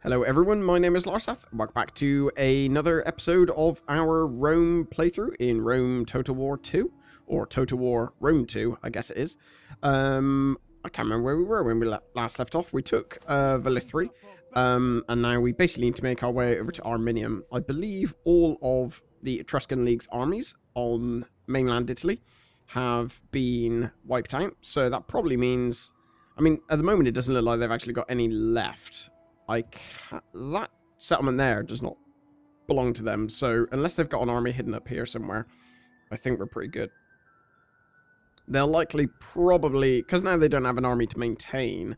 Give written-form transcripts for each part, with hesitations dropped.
Hello everyone, my name is Larseth. Welcome back to another episode of our Rome playthrough in Rome Total War 2, or Total War Rome 2, I guess it is. I can't remember where we were when we last left off. We took Velithri, and now we basically need to make our way over to Arminium. I believe all of the Etruscan League's armies on mainland Italy have been wiped out, so that probably means, I mean, at the moment it doesn't look like they've actually got any left. That settlement there does not belong to them, so unless they've got an army hidden up here somewhere, I think we're pretty good. They'll likely probably, because now they don't have an army to maintain,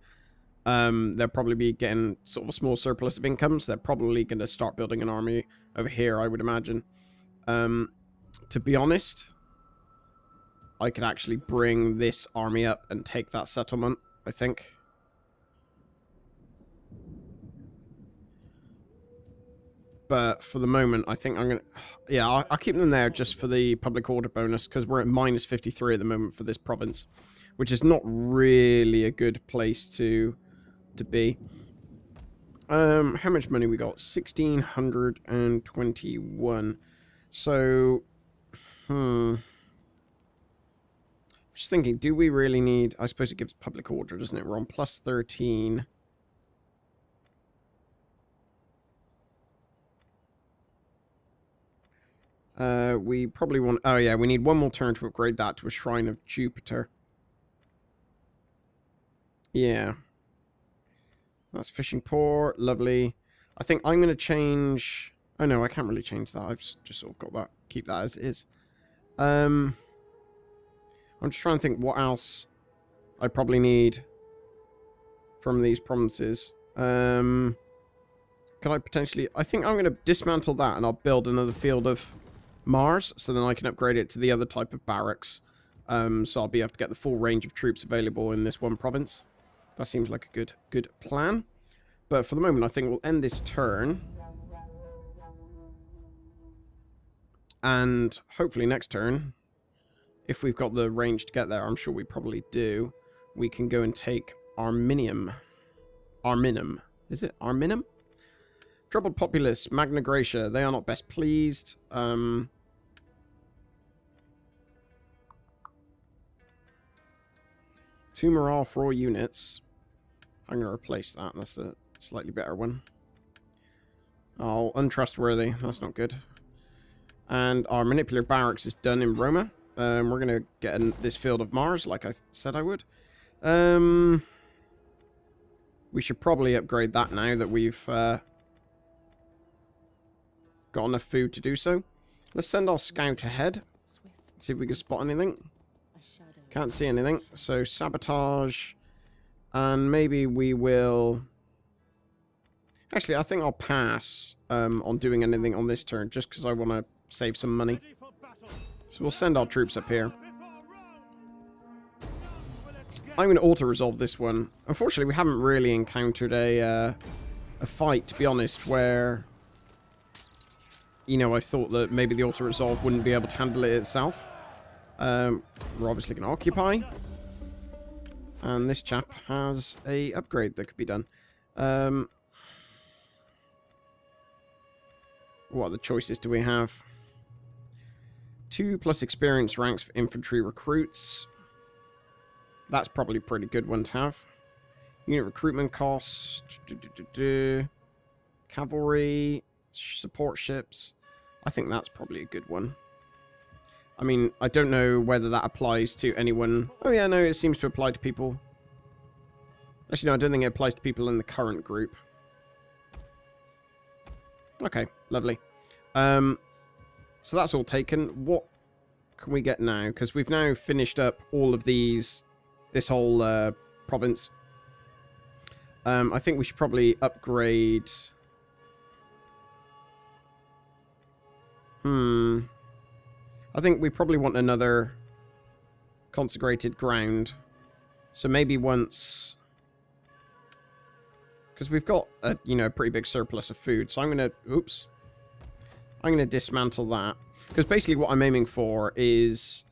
they'll probably be getting sort of a small surplus of income, so they're probably going to start building an army over here, I would imagine. To be honest, I could actually bring this army up and take that settlement, I think. But for the moment, I think I'm going to... Yeah, I'll keep them there just for the public order bonus, because we're at minus 53 at the moment for this province, which is not really a good place to be. How much money we got? 1,621. So, just thinking, do we really need... I suppose it gives public order, doesn't it? We're on plus 13... we probably want... Oh, yeah, we need one more turn to upgrade that to a Shrine of Jupiter. Yeah. That's Fishing Port. Lovely. I think I'm going to change... Oh, no, I can't really change that. I've just sort of got that. Keep that as it is. I'm just trying to think what else I probably need from these provinces. Can I potentially... I think I'm going to dismantle that and I'll build another field of Mars, so then I can upgrade it to the other type of barracks. So I'll be able to get the full range of troops available in this one province. That seems like a good plan. But for the moment, I think we'll end this turn. And hopefully next turn, if we've got the range to get there, I'm sure we probably do, we can go and take Arminium. Arminum. Is it Arminum? Troubled populace, Magna Graecia, they are not best pleased. 2 morale for all units. I'm going to replace that. That's a slightly better one. Oh, untrustworthy. That's not good. And our Manipular Barracks is done in Roma. We're going to get this field of Mars, like I said I would. We should probably upgrade that now that we've... got enough food to do so. Let's send our scout ahead. See if we can spot anything. Can't see anything. So sabotage. And maybe we will... Actually, I think I'll pass on doing anything on this turn, just because I want to save some money. So we'll send our troops up here. I'm going to auto-resolve this one. Unfortunately, we haven't really encountered a fight, to be honest, where... You know, I thought that maybe the auto-resolve wouldn't be able to handle it itself. We're obviously going to occupy. And this chap has a upgrade that could be done. What other choices do we have? 2+ experience ranks for infantry recruits. That's probably a pretty good one to have. Unit recruitment cost. Cavalry. Support ships. I think that's probably a good one. I mean, I don't know whether that applies to anyone. Oh yeah, no, it seems to apply to people. Actually, no, I don't think it applies to people in the current group. Okay, lovely. So that's all taken. What can we get now? Because we've now finished up all of this whole province. I think we should probably upgrade... I think we probably want another consecrated ground. So maybe once... Because we've got a, a pretty big surplus of food. So I'm going to... Oops. I'm going to dismantle that. Because basically what I'm aiming for is...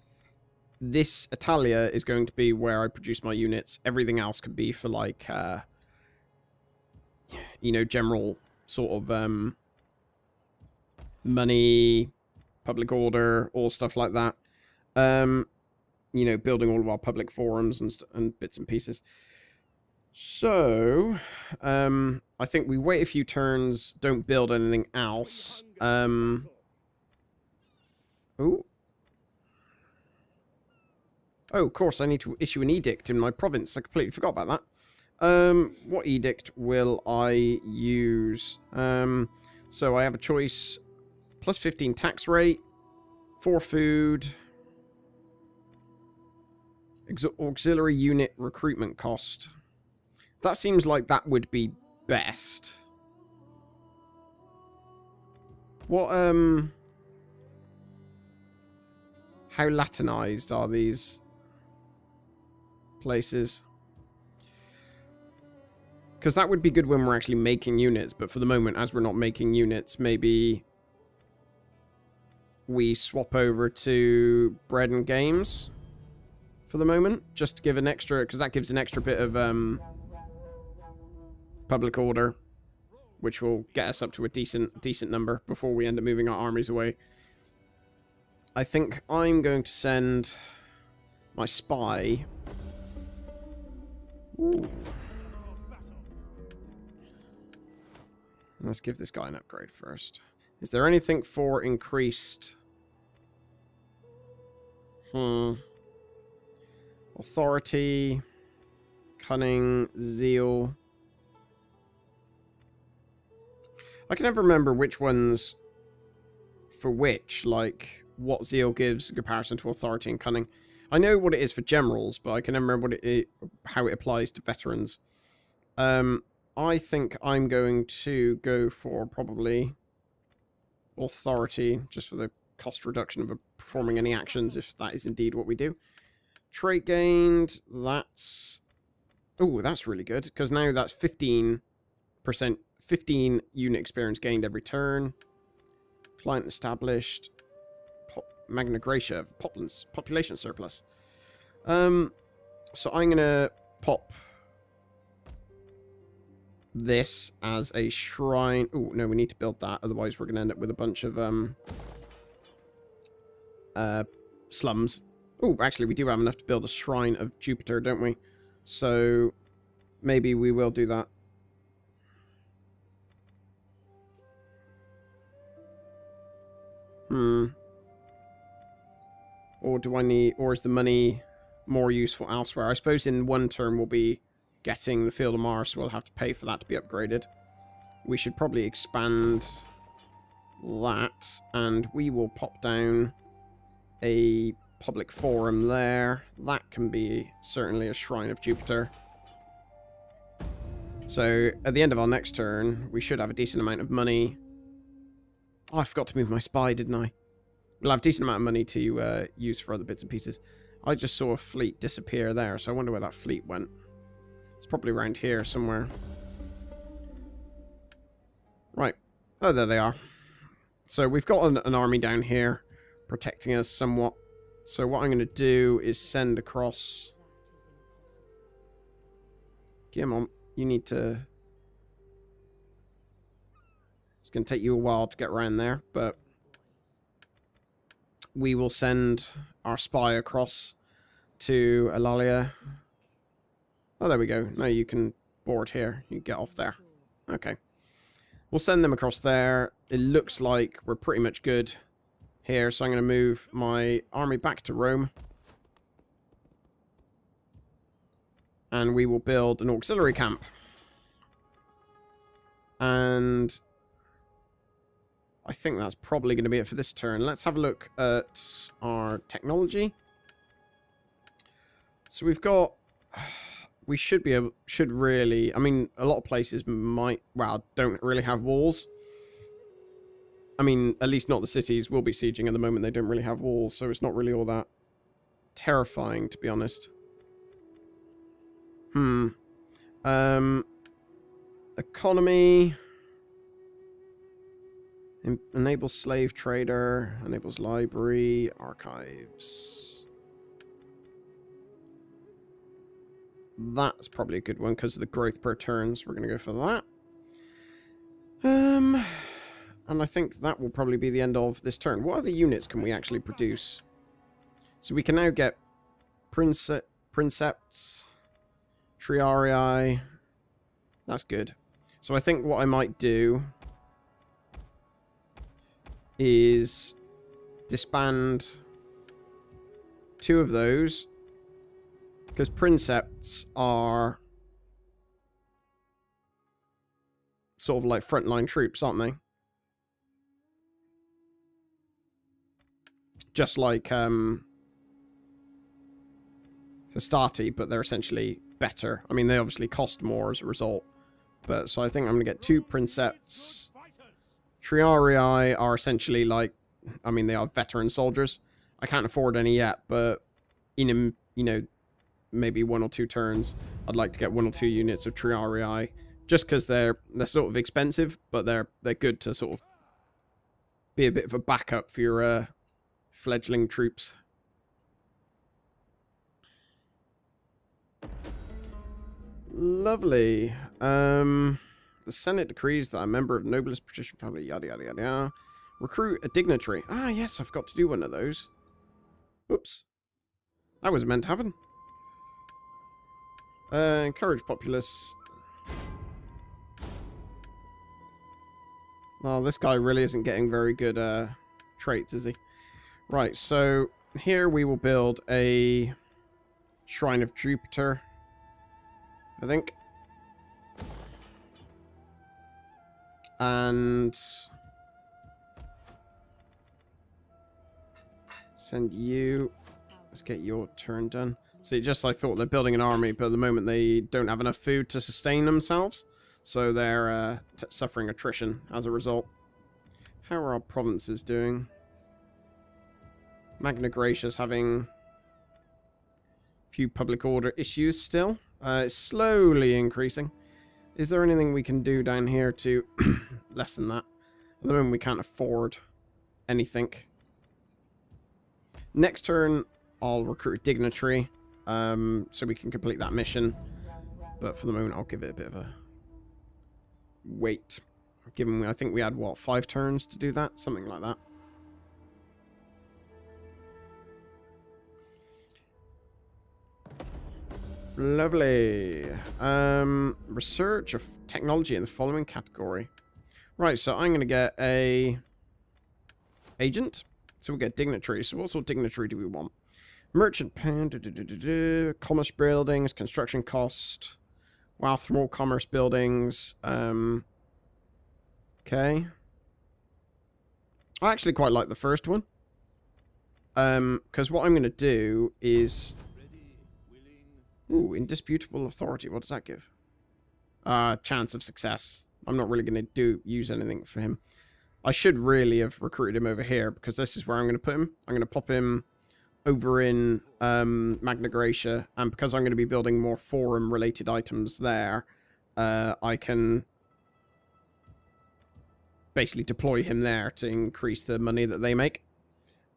This Italia is going to be where I produce my units. Everything else could be for, like... you know, general sort of money, public order, all stuff like that. You know, building all of our public forums and bits and pieces. So, I think we wait a few turns, don't build anything else. Oh, of course, I need to issue an edict in my province. I completely forgot about that. What edict will I use? So I have a choice: plus 15 tax rate, 4 food, auxiliary unit recruitment cost. That seems like that would be best. What, how Latinized are these places? Because that would be good when we're actually making units, but for the moment, as we're not making units, maybe we swap over to bread and games for the moment, just to give an extra, because that gives an extra bit of public order, which will get us up to a decent number before we end up moving our armies away. I think I'm going to send my spy. Ooh. Let's give this guy an upgrade first. Is there anything for increased authority, cunning, zeal? I can never remember which ones for which, like what zeal gives in comparison to authority and cunning. I know what it is for generals, but I can never remember how it applies to veterans. I think I'm going to go for probably authority, just for the cost reduction of performing any actions, if that is indeed what we do. Trait gained, that's... Oh, that's really good, because now that's 15%, 15 unit experience gained every turn. Client established. Magna Gracia, population surplus. So I'm going to pop this as a shrine. Oh, no, we need to build that. Otherwise, we're going to end up with a bunch of slums. Oh, actually, we do have enough to build a shrine of Jupiter, don't we? So maybe we will do that. Or do I need, or is the money more useful elsewhere? I suppose in one turn we'll be getting the Field of Mars, so we'll have to pay for that to be upgraded. We should probably expand that, and we will pop down a public forum there. That can be certainly a Shrine of Jupiter. So at the end of our next turn, we should have a decent amount of money. Oh, I forgot to move my spy, didn't I? We'll have a decent amount of money to use for other bits and pieces. I just saw a fleet disappear there, so I wonder where that fleet went. It's probably around here somewhere. Right. Oh, there they are. So we've got an army down here protecting us somewhat. So what I'm going to do is send across... Come on. You need to... It's going to take you a while to get around there, but... We will send our spy across to Eulalia. Oh, there we go. Now you can board here. You get off there. Okay. We'll send them across there. It looks like we're pretty much good here, so I'm going to move my army back to Rome. And we will build an auxiliary camp. And... I think that's probably going to be it for this turn. Let's have a look at our technology. So we've got... We should be able... Should really... I mean, a lot of places might... Well, don't really have walls. I mean, at least not the cities. We'll be sieging at the moment. They don't really have walls, so it's not really all that terrifying, to be honest. Economy... Enables slave trader, enables library, archives. That's probably a good one because of the growth per turns. We're going to go for that. And I think that will probably be the end of this turn. What other units can we actually produce? So we can now get Princepts, Triarii. That's good. So I think what I might do is disband 2 of those, because Princepts are sort of like frontline troops, aren't they? Just like Hastati, but they're essentially better. I mean, they obviously cost more as a result. But so I think I'm going to get 2 Princepts. Triarii are essentially like, I mean, they are veteran soldiers. I can't afford any yet, but in, you know, maybe 1 or 2 turns, I'd like to get 1 or 2 units of Triarii, just because they're sort of expensive, but they're good to sort of be a bit of a backup for your fledgling troops. Lovely. The Senate decrees that a member of noblest patrician family, yada yada yada. Recruit a dignitary. Ah, yes, I've got to do one of those. Oops. That was meant to happen. Encourage populace. Oh, this guy really isn't getting very good traits, is he? Right, so here we will build a Shrine of Jupiter, I think. And send you. Let's get your turn done. See, just I thought they're building an army, but at the moment they don't have enough food to sustain themselves. So they're suffering attrition as a result. How are our provinces doing? Magna Graecia's having a few public order issues still. It's slowly increasing. Is there anything we can do down here to lessen that? At the moment we can't afford anything. Next turn I'll recruit a dignitary, so we can complete that mission. But for the moment I'll give it a bit of a wait. Given I think we had, what, 5 turns to do that? Something like that. Lovely. Research of technology in the following category. Right, so I'm going to get a agent. So we'll get dignitary. So what sort of dignitary do we want? Merchant pen, commerce buildings, construction cost. Wow, small commerce buildings. Okay. I actually quite like the first one. Because what I'm going to do is... Ooh, indisputable authority. What does that give? Chance of success. I'm not really going to use anything for him. I should really have recruited him over here, because this is where I'm going to put him. I'm going to pop him over in Magna Graecia, and because I'm going to be building more forum-related items there, I can basically deploy him there to increase the money that they make.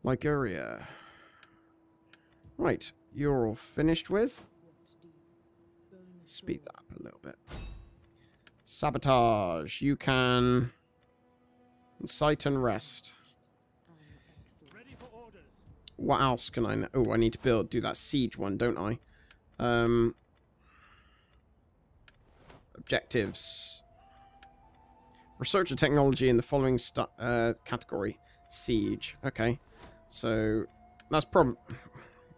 Liguria. Right, you're all finished with. Speed that up a little bit. Sabotage. You can incite unrest. What else can I... Oh, I need to do that siege one, don't I? Objectives. Research and technology in the following category. Siege. Okay. So, that's probably...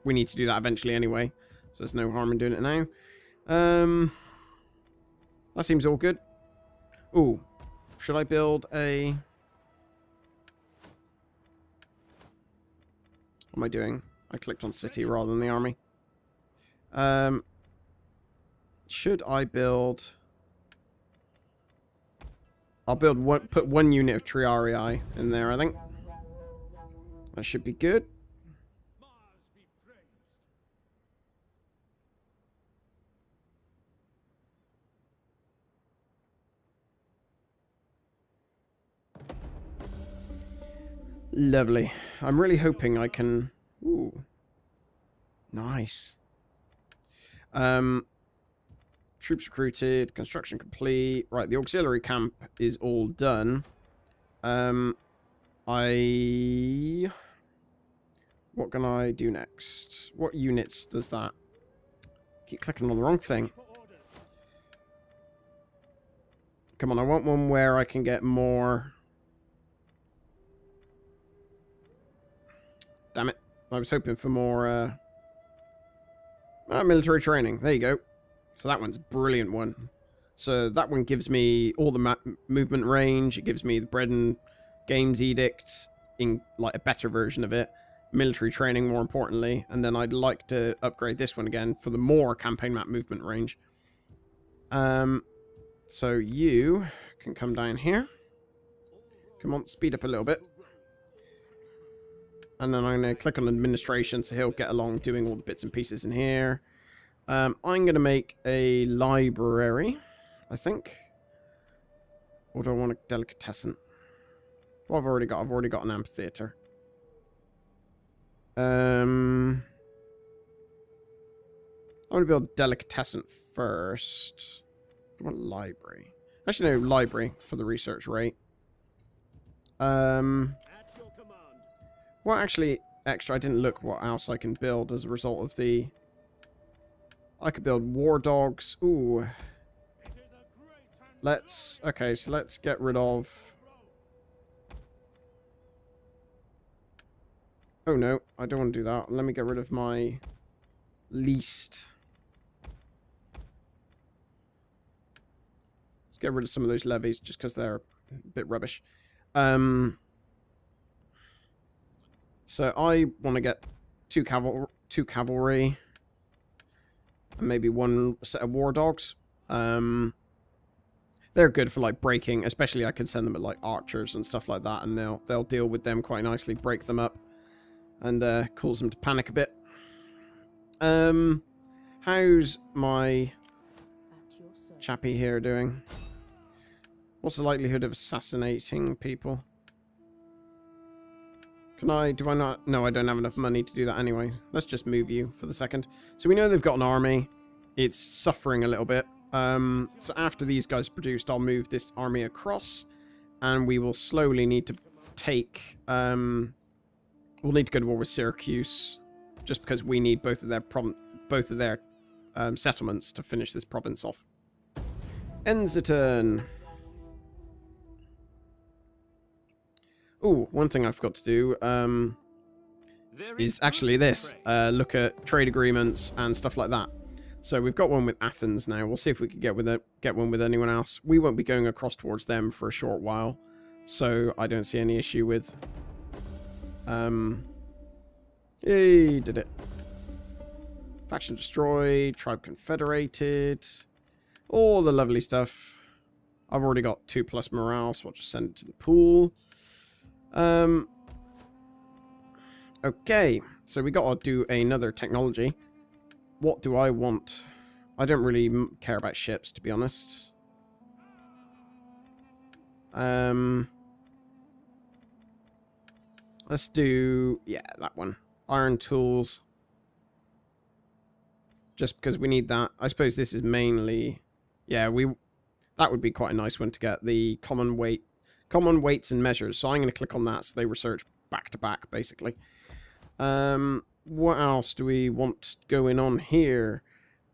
We need to do that eventually anyway. So there's no harm in doing it now. That seems all good. Ooh. Should I build a... What am I doing? I clicked on city rather than the army. Should I build... I'll put 1 unit of Triarii in there, I think. That should be good. Lovely. I'm really hoping I can... Ooh. Nice. Troops recruited. Construction complete. Right, the auxiliary camp is all done. What can I do next? What units does that? Keep clicking on the wrong thing. Come on, I want one where I can get more... Damn it. I was hoping for more military training. There you go. So that one's a brilliant one. So that one gives me all the movement range. It gives me the bread and games edicts in like a better version of it. Military training, more importantly. And then I'd like to upgrade this one again for the more campaign map movement range. So you can come down here. Come on, speed up a little bit. And then I'm going to click on administration so he'll get along doing all the bits and pieces in here. I'm going to make a library, I think. Or do I want a delicatessen? Well, I've already got an amphitheater. I'm going to build delicatessen first. I want library. Actually, no, library for the research rate. Well, actually, extra, I didn't look what else I can build as a result of the... I could build war dogs. Ooh. Let's... Okay, so let's get rid of... Oh, no. I don't want to do that. Let me get rid of my least. Let's get rid of some of those levies just because they're a bit rubbish. So I want to get two cavalry, and maybe one set of war dogs. They're good for like breaking, especially I can send them at like archers and stuff like that, and they'll deal with them quite nicely, break them up, and cause them to panic a bit. How's my chappy here doing? What's the likelihood of assassinating people? Do I not? No, I don't have enough money to do that anyway. Let's just move you for the second. So we know they've got an army. It's suffering a little bit. So after these guys are produced, I'll move this army across. And we will slowly need to take... we'll need to go to war with Syracuse. Just because we need both of their settlements to finish this province off. Ends the turn. Ooh, one thing I forgot to do is actually this. Look at trade agreements and stuff like that. So we've got one with Athens now. We'll see if we can get one with anyone else. We won't be going across towards them for a short while. So I don't see any issue with... Hey, did it. Faction destroyed. Tribe confederated. All the lovely stuff. I've already got 2+ morale, so I'll just send it to the pool. Okay, so we got to do another technology. What do I want? I don't really care about ships, to be honest. Let's do, yeah, that one. Iron tools. Just because we need that. I suppose this is mainly, yeah, that would be quite a nice one to get. The common weights and measures. So I'm going to click on that so they research back to back, basically. What else do we want going on here?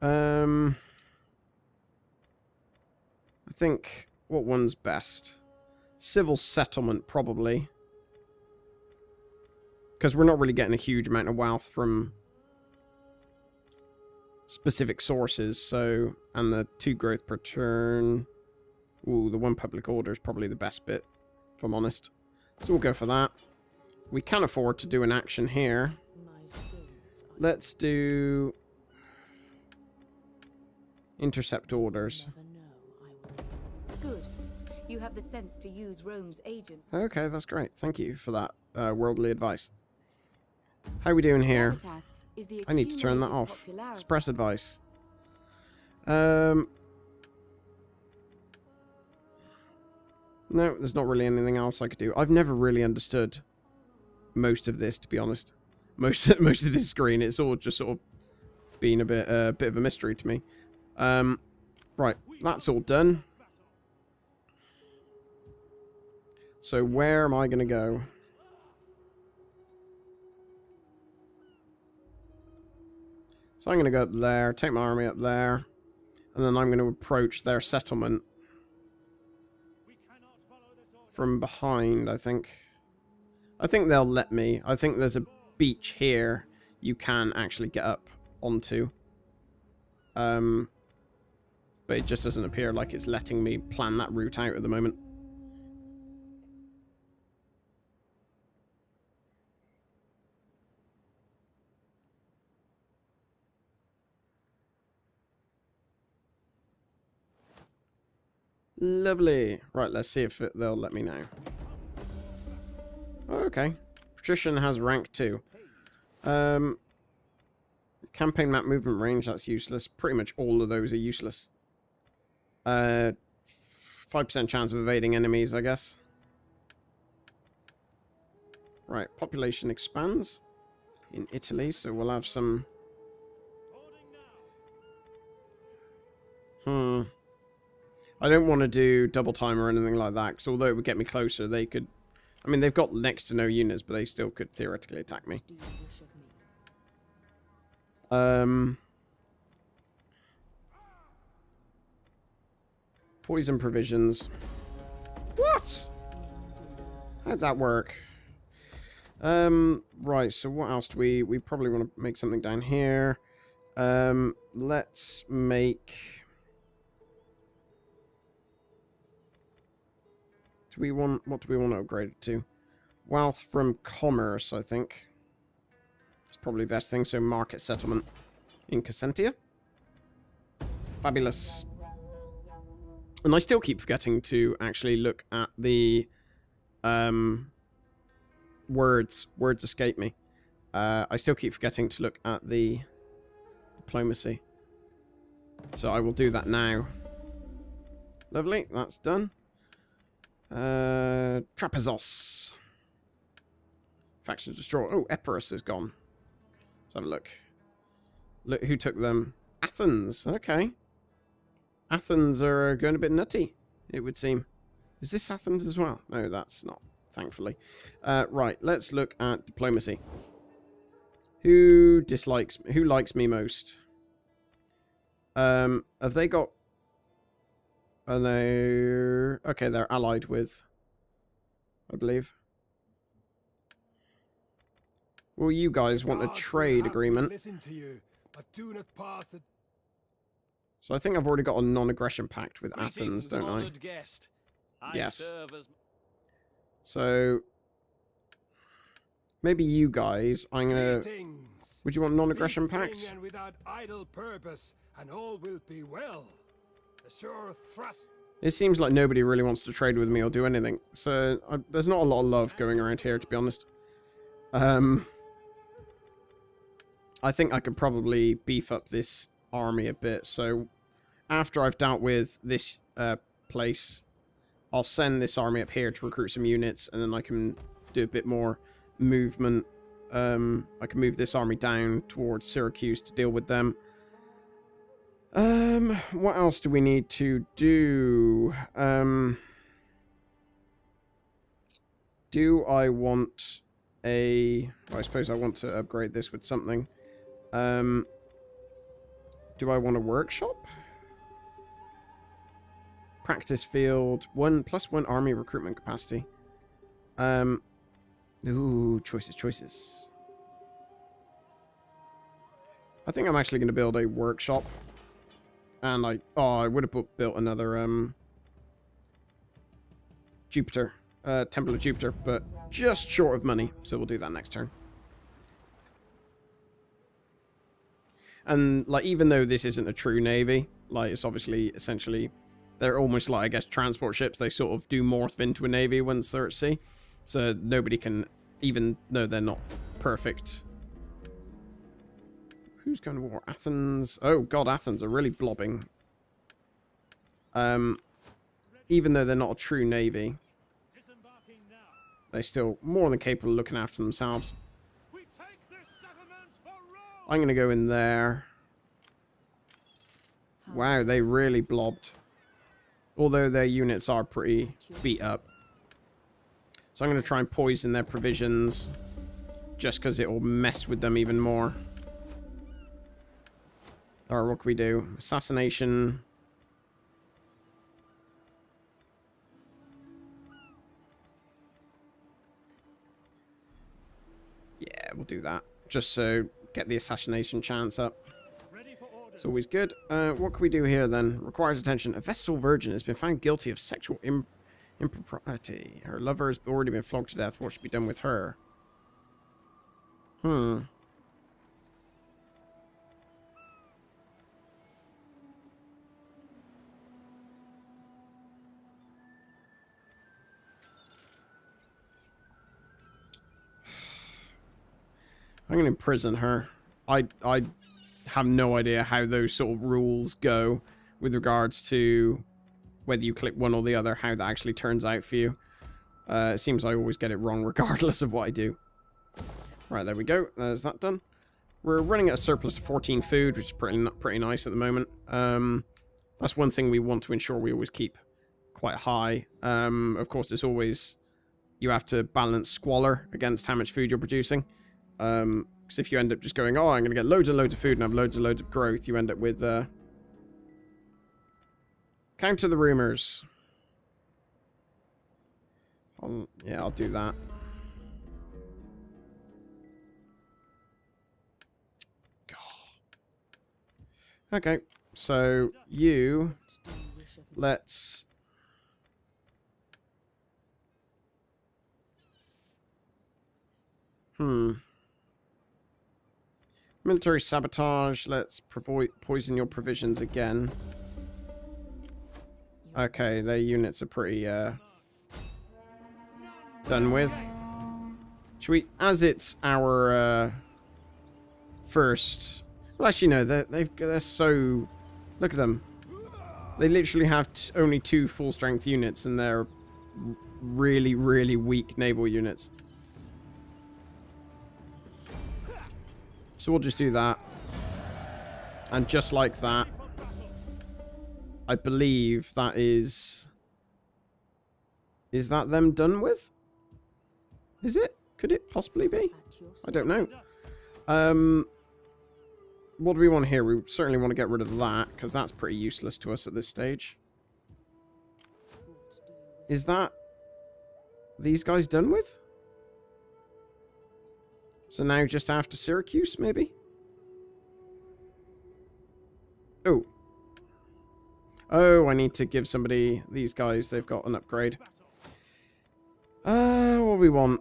I think, what one's best? Civil settlement, probably. Because we're not really getting a huge amount of wealth from specific sources, so... And the 2 growth per turn... Ooh, the 1 public order is probably the best bit, if I'm honest. So we'll go for that. We can afford to do an action here. Let's do... Intercept orders. Good. You have the sense to use Rome's agent. Okay, that's great. Thank you for that worldly advice. How are we doing here? I need to turn that off. Suppress advice. No, there's not really anything else I could do. I've never really understood most of this, to be honest. Most of this screen, it's all just sort of been a bit of a mystery to me. Right, that's all done. So where am I going to go? So I'm going to go up there, take my army up there, and then I'm going to approach their settlement from behind, I think. I think they'll let me. I think there's a beach here you can actually get up onto. But it just doesn't appear like it's letting me plan that route out at the moment. Lovely. Right, let's see if they'll let me now. Okay. Patrician has rank 2. Campaign map movement range, that's useless. Pretty much all of those are useless. 5% chance of evading enemies, I guess. Right, population expands in Italy, so we'll have some... I don't want to do double time or anything like that, because although it would get me closer, they could... I mean, they've got next to no units, but they still could theoretically attack me. Poison provisions. What? How'd that work? Right, so what else do we probably want to make something down here. Let's make... what do we want to upgrade it to? Wealth from commerce, I think. It's probably the best thing. So market settlement in Cassentia. Fabulous. And I still keep forgetting to actually look at the words. Words escape me. I still keep forgetting to look at the diplomacy. So I will do that now. Lovely, that's done. Trapezos. Faction destroy. Oh, Epirus is gone. Let's have a look. Look who took them. Athens. Okay. Athens are going a bit nutty, it would seem. Is this Athens as well? No, that's not, thankfully. Right, let's look at diplomacy. Who dislikes me? Who likes me most? Have they got... Are they... Okay, they're allied with, I believe. Well, you guys want a trade agreement. So I think I've already got a non-aggression pact with Athens, don't I? Yes. So maybe you guys, I'm gonna... Would you want non-aggression pact? It seems like nobody really wants to trade with me or do anything. So there's not a lot of love going around here, to be honest. I think I could probably beef up this army a bit. So after I've dealt with this place, I'll send this army up here to recruit some units, and then I can do a bit more movement. I can move this army down towards Syracuse to deal with them. What else do we need to do? Do I want a... Well, I suppose I want to upgrade this with something. Do I want a workshop? Practice field. 1+1 army recruitment capacity. Ooh, choices. I think I'm actually going to build a workshop. And I would have built another Jupiter, Temple of Jupiter, but just short of money, so we'll do that next turn. And like, even though this isn't a true navy, like, it's obviously essentially, they're almost like, I guess, transport ships. They sort of do morph into a navy once they're at sea, so nobody can, even though they're not perfect. Who's going to war? Athens. Oh god, Athens are really blobbing. Even though they're not a true navy, they're still more than capable of looking after themselves. I'm going to go in there. Wow, they really blobbed. Although their units are pretty beat up. So I'm going to try and poison their provisions. Just because it will mess with them even more. Alright, what can we do? Assassination. Yeah, we'll do that. Just so get the assassination chance up. It's always good. What can we do here then? Requires attention. A Vestal virgin has been found guilty of sexual impropriety. Her lover has already been flogged to death. What should be done with her? I'm going to imprison her. I have no idea how those sort of rules go with regards to whether you click one or the other, how that actually turns out for you. It seems I always get it wrong regardless of what I do. Right, there we go. There's that done. We're running at a surplus of 14 food, which is pretty nice at the moment. That's one thing we want to ensure we always keep quite high. Of course, it's always... You have to balance squalor against how much food you're producing. Because if you end up just going, oh, I'm going to get loads and loads of food and have loads and loads of growth, you end up with... Counter the rumors. Yeah, I'll do that. Okay, so you... Let's... Military sabotage. Let's poison your provisions again. Okay, their units are pretty done with. Should we, as it's our first... Well, actually, no, they're so... Look at them. They literally have only 2 full-strength units, and they're really, really weak naval units. So we'll just do that. And just like that, I believe that is... Is that them done with? Is it? Could it possibly be? I don't know. What do we want here? We certainly want to get rid of that, because that's pretty useless to us at this stage. Is that these guys done with? So now just after Syracuse, maybe? Oh. Oh, I need to give somebody... These guys, they've got an upgrade. What do we want?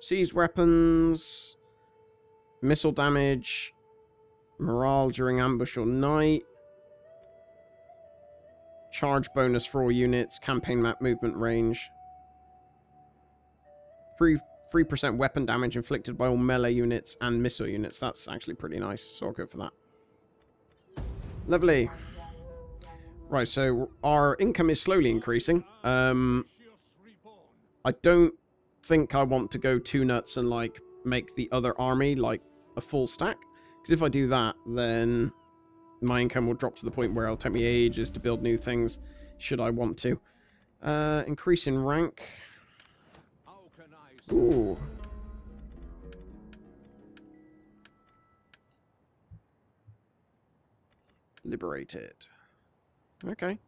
Seized weapons. Missile damage. Morale during ambush or night. Charge bonus for all units. Campaign map movement range. 3% weapon damage inflicted by all melee units and missile units. That's actually pretty nice, so I'll go for that. Lovely. Right, so our income is slowly increasing. I don't think I want to go too nuts and, like, make the other army, like, a full stack. Because if I do that, then my income will drop to the point where it'll take me ages to build new things, should I want to. Increase in rank... Ooh. Liberated. Okay.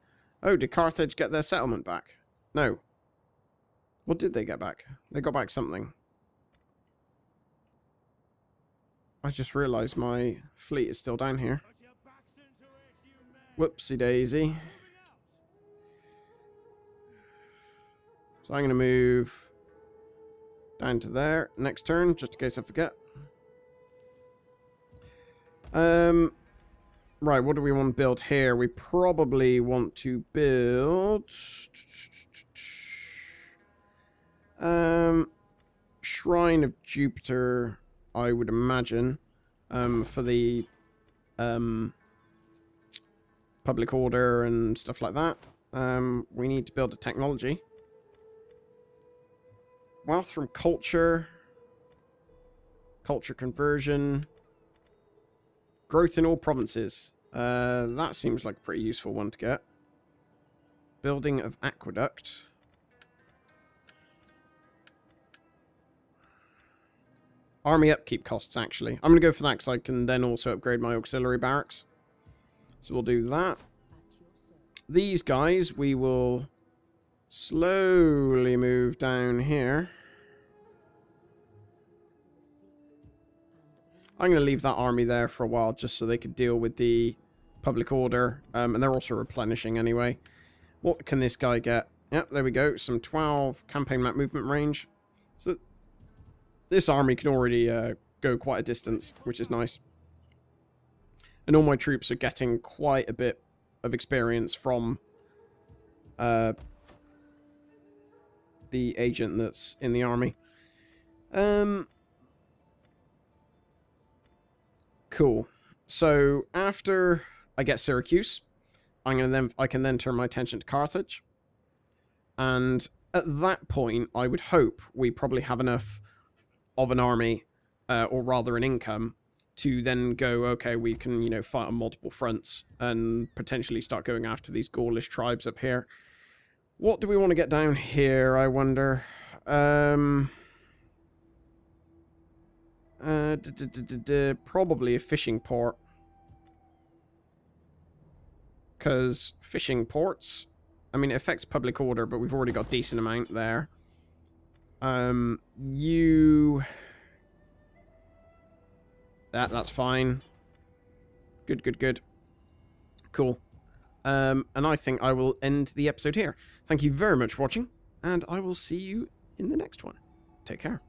Oh, did Carthage get their settlement back? No. What did they get back? They got back something. I just realised my fleet is still down here. Whoopsie daisy. So I'm going to move... down to there. Next turn, just in case I forget. Right, what do we want to build here? We probably want to build... Shrine of Jupiter, I would imagine. For the... public order and stuff like that. We need to build a technology. Wealth from culture. Culture conversion. Growth in all provinces. That seems like a pretty useful one to get. Building of aqueduct. Army upkeep costs, actually. I'm going to go for that because I can then also upgrade my auxiliary barracks. So we'll do that. These guys, we will slowly move down here. I'm going to leave that army there for a while just so they could deal with the public order. And they're also replenishing anyway. What can this guy get? Yep, there we go. Some 12 campaign map movement range. So this army can already go quite a distance, which is nice. And all my troops are getting quite a bit of experience from the agent that's in the army. Cool. So after I get Syracuse, I can then turn my attention to Carthage. And at that point, I would hope we probably have enough of an army, or rather an income, to then go, okay, we can, you know, fight on multiple fronts and potentially start going after these Gaulish tribes up here. What do we want to get down here, I wonder? Probably a fishing port. Because fishing ports, I mean, it affects public order, but we've already got a decent amount there. That's fine. Good. Cool. And I think I will end the episode here. Thank you very much for watching, and I will see you in the next one. Take care.